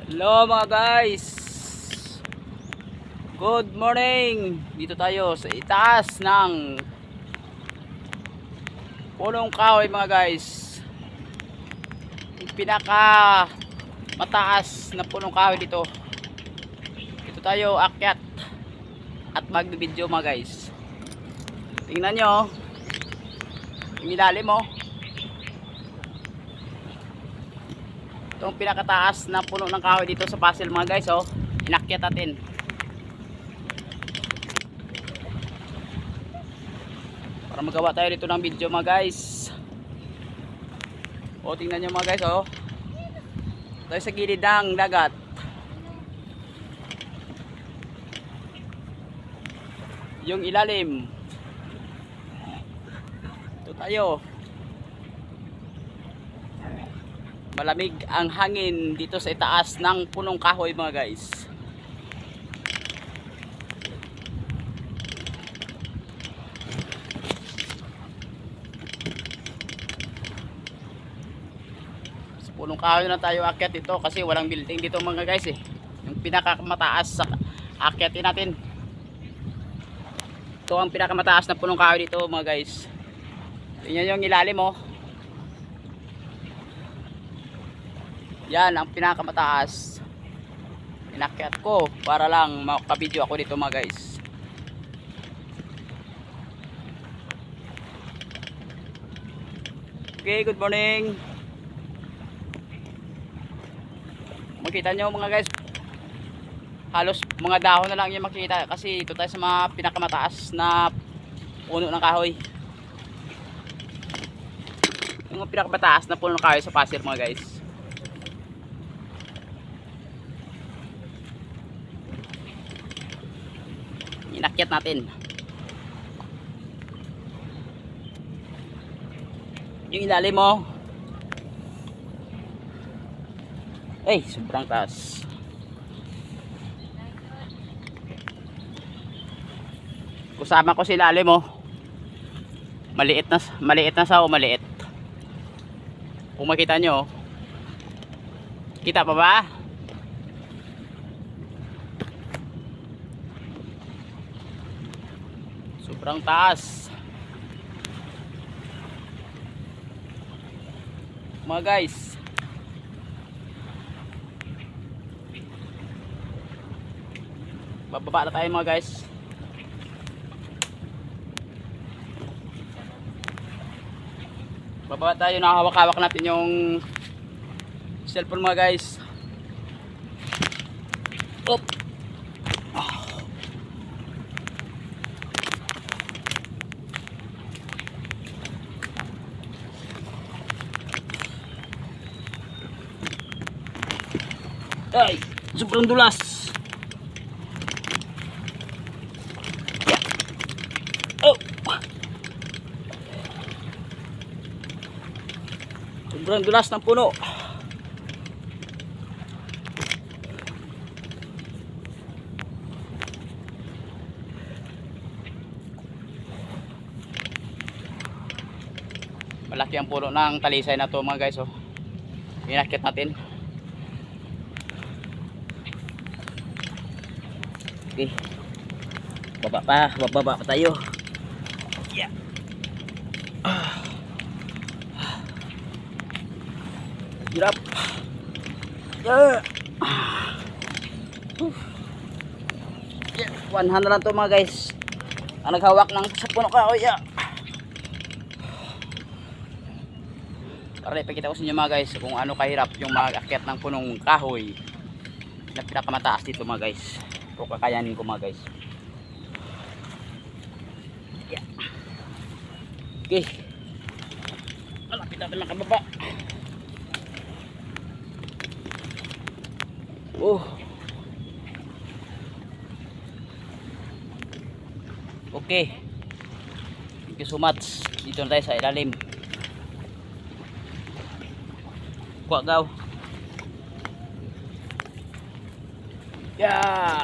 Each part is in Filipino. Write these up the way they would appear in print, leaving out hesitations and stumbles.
Hello mga guys, good morning. Dito tayo sa itaas ng punong kahoy mga guys. Yung pinaka mataas na punong kahoy dito. Dito tayo akyat at magbibideo mga guys. Tingnan nyo yung ilalim mo. Itong pinakataas na puno ng kahoy dito sa puzzle mga guys, oh. Inakyat natin. Para magawa tayo dito ng video mga guys. O, tingnan nyo mga guys, oh. Tayo sa gilid ng dagat. Yung ilalim. Ito tayo. Malamig ang hangin dito sa itaas ng punong kahoy mga guys. Sa punong kahoy na tayo akyat dito kasi walang building dito mga guys eh. Yung pinakamataas sa akyatin natin. Ito ang pinakamataas na punong kahoy dito mga guys. Tingnan yung ilalim mo. Yan ang pinakamataas. Inakyat ko para lang makabidyo ako dito mga guys. Okay, good morning. Makita nyo mga guys, halos mga dahon na lang yung makikita kasi ito tayo sa mga pinakamataas na puno ng kahoy. Yung pinakamataas na puno ng kahoy sa Pasir mga guys. Inakyat natin yung ilalim mo. Ay, sobrang taas. Kusama ko si ilalim mo. Maliit na sa o maliit. Kung makita nyo, kita pa ba? Sobrang taas mga guys. Bababa na tayo mga guys. Bababa tayo, nakahawak-hawak natin yung cellphone mga guys. Op. Ay, sobrang dulas. Yeah. Oh. Sobrang dulas ng puno. Malaki ang puno ng talisay na to mga guys, oh. Inakyat natin. Okay. Bababa pa tayo. Yeah. Hirap. Yeah. Yeah. 100 lang to mga guys. Ang naghawak ng sa puno kahoy. Yeah. Para ipakita ko sa inyo mga guys kung ano kahirap yung mag-akyat ng punong kahoy na pinakamataas dito mga guys. Ito kakayanin ko mga guys. Yeah. Okay. Malapit natin makababa. Oh. Okay. Thank you so much. Dito na tayo sa ilalim. Kuwagaw. Yeah.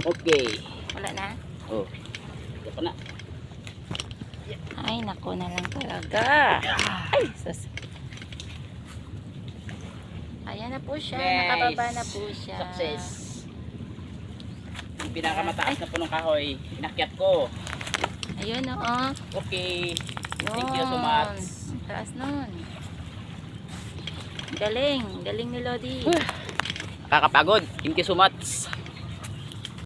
Okay. Wala na? Oh. Wala na. Ay, naku na lang talaga. Ay, sus. Ayan na po siya. Nice. Nakababa na po siya. Success. Yung pinakamataas na punong kahoy, inakyat ko. Ayun oo. Okay. Yun. Thank you so much. Ang taas nun. Galing. Galing ni Lodi. Kakapagod. Thank you so much.